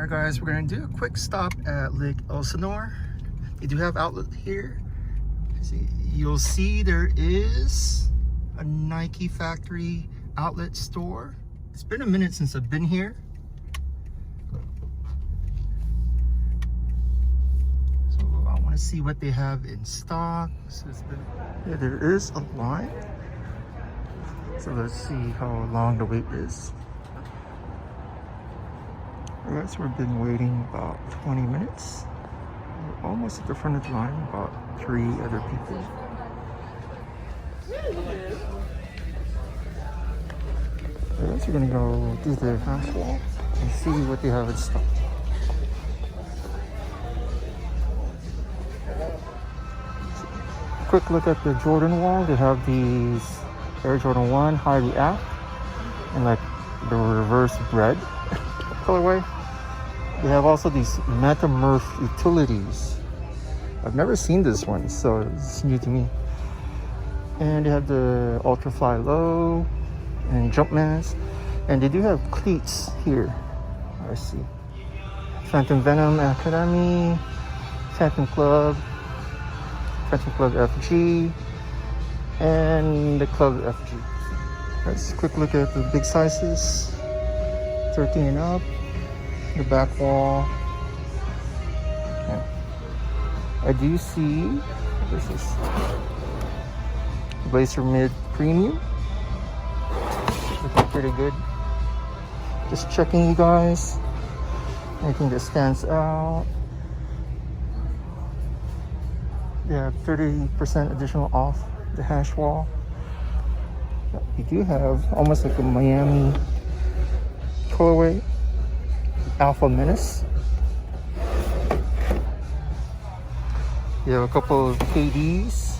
Alright guys, we're going to do a quick stop at Lake Elsinore. They do have outlet here. You'll see there is a Nike factory outlet store. It's been a minute since I've been here. So I want to see what they have in stock. Yeah, there is a line. So let's see how long the wait is. Alright, so we've been waiting about 20 minutes. We're almost at the front of the line, about 3 other people. Alright, so we're gonna go do the hash wall and see what they have in stock. Quick look at the Jordan wall. They have these Air Jordan 1 High React and like the reverse bread colorway. They have also these Metamorph utilities. I've never seen this one, so it's new to me. And they have the Ultrafly Low and Jumpmans. And they do have cleats here. I see. Phantom Venom Academy, Phantom Club FG, and the Club FG. Let's quick look at the big sizes. 13 and up. The back wall. Yeah. I do see this is Blazer Mid Premium. Looking pretty good. Just checking, you guys. Anything that stands out. They have 30% additional off the hash wall. You do have almost like a Miami colorway. Alpha Menace. You have a couple of KDs.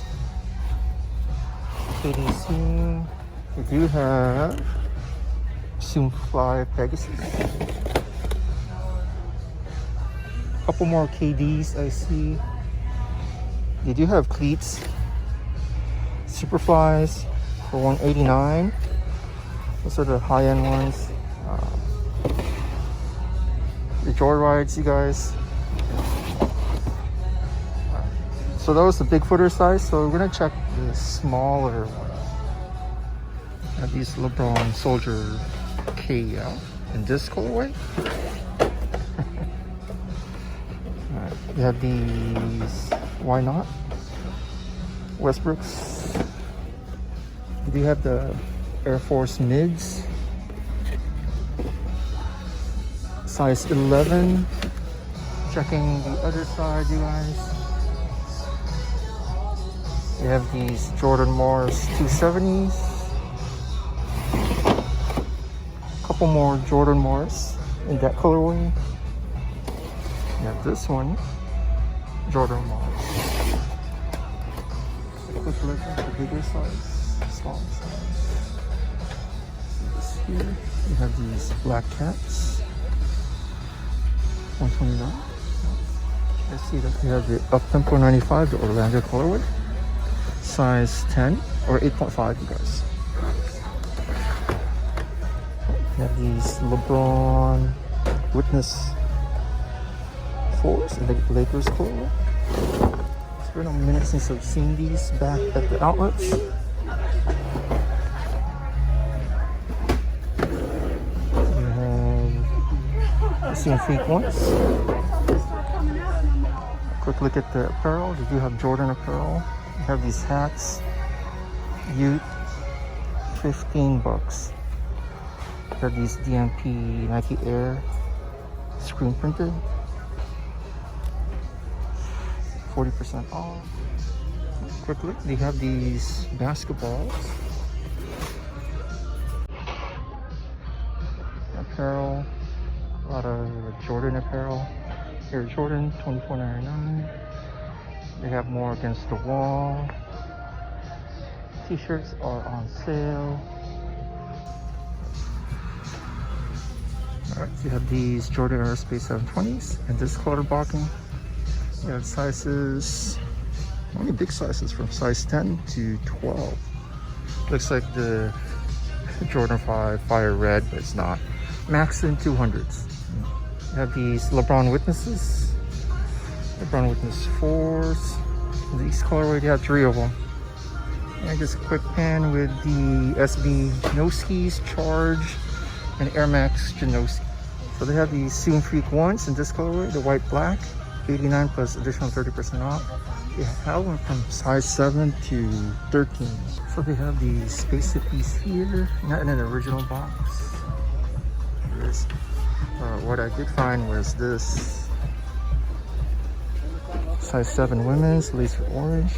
KDC. You do have Soon Fly Pegasus. Couple more KDs I see. You do have cleats. Superflies for $189. Those are the high-end ones. The Joyrides, you guys. So that was the big footer size. So we're gonna check the smaller one. These LeBron Soldier K out in this colorway. Alright, we have these. Why not? Westbrooks. We do have the Air Force mids. Size 11. Checking the other side, you guys. We have these Jordan Morris 270s. Couple more Jordan Morris in that colorway. We have this one, Jordan Morris. A quick look at the bigger size, small size. See this here. We have these Black Cats. 129. I see that we have the Uptempo 95, the Orlando colorway, size 10 or 8.5, you guys. We have these LeBron Witness 4s in the Lakers colorway. It's been a minute since I've seen these back at the outlets. Seen fake ones. Quick look at the apparel. They do have Jordan apparel. They have these hats. Ute, $15. They have these DMP Nike Air screen printed. 40% off. Quick look. They have these basketballs. Apparel. A lot of Jordan apparel. Air Jordan, $24.99. They have more against the wall. T-shirts are on sale. Alright, so you have these Jordan Aerospace 720s and this color blocking. You have sizes, only big sizes from size 10 to 12. Looks like the Jordan 5 Fire Red, but it's not. Max in 200s. have these LeBron Witnesses, LeBron Witness 4s. These colorway, they have 3 of them. And just a quick pan with the SB No-Skis Charge and Air Max Genoski. So they have these Soon Freak ones in this colorway, the white black, 89 plus additional 30% off. They have one from size 7 to 13. So they have the Space Hippies here, not in an original box. There's, what I did find was this size 7 women's Laser Orange.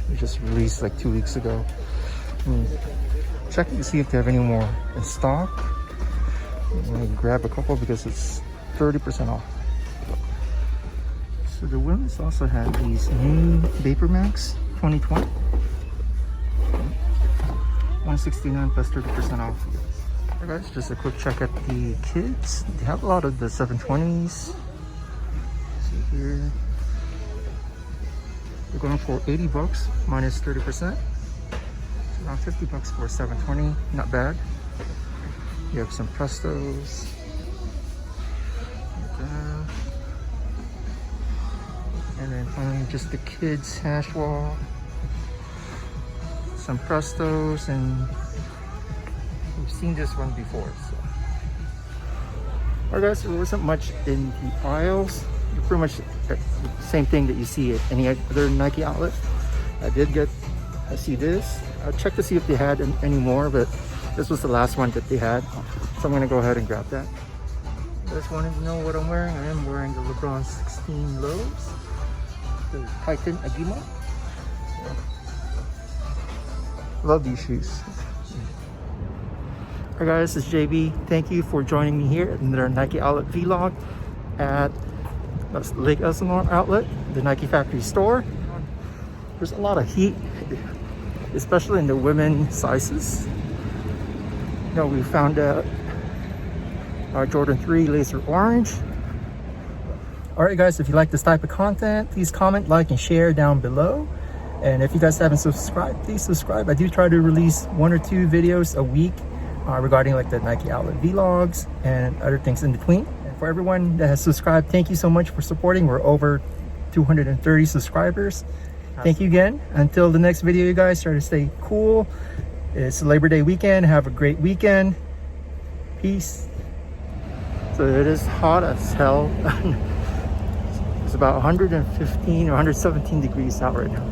They just released like 2 weeks ago. Check to see if they have any more in stock. I'm gonna grab a couple because it's 30% off. So the women's also have these new Vapormax 2020. 169 plus 30% off. Alright guys, just a quick check at the kids. They have a lot of the 720s. See here. They're going for 80 bucks minus 30%. It's around 50 bucks for 720. Not bad. You have some Prestos. Like that. And then finally just the kids hash wall. Some Prestos, and we've seen this one before. So. Alright guys, so there wasn't much in the aisles. Pretty much the same thing that you see at any other Nike outlet. I see this. I checked to see if they had any more, but this was the last one that they had. So I'm gonna go ahead and grab that. You guys wanted to know what I'm wearing? I am wearing the LeBron 16 lows, the Titan Agima. Love these shoes. Alright guys, this is JB. Thank you for joining me here in their Nike outlet vlog at Lake Elsinore outlet, the Nike factory store. There's a lot of heat, especially in the women sizes. You know, we found our Jordan 3 Laser Orange. Alright guys, if you like this type of content, please comment, like, and share down below. And if you guys haven't subscribed, please subscribe. I do try to release 1 or 2 videos a week regarding like the Nike outlet vlogs and other things in between. And for everyone that has subscribed, thank you so much for supporting. We're over 230 subscribers. Thank you again. Until the next video, you guys, try to stay cool. It's Labor Day weekend. Have a great weekend. Peace. So it is hot as hell. It's about 115 or 117 degrees out right now.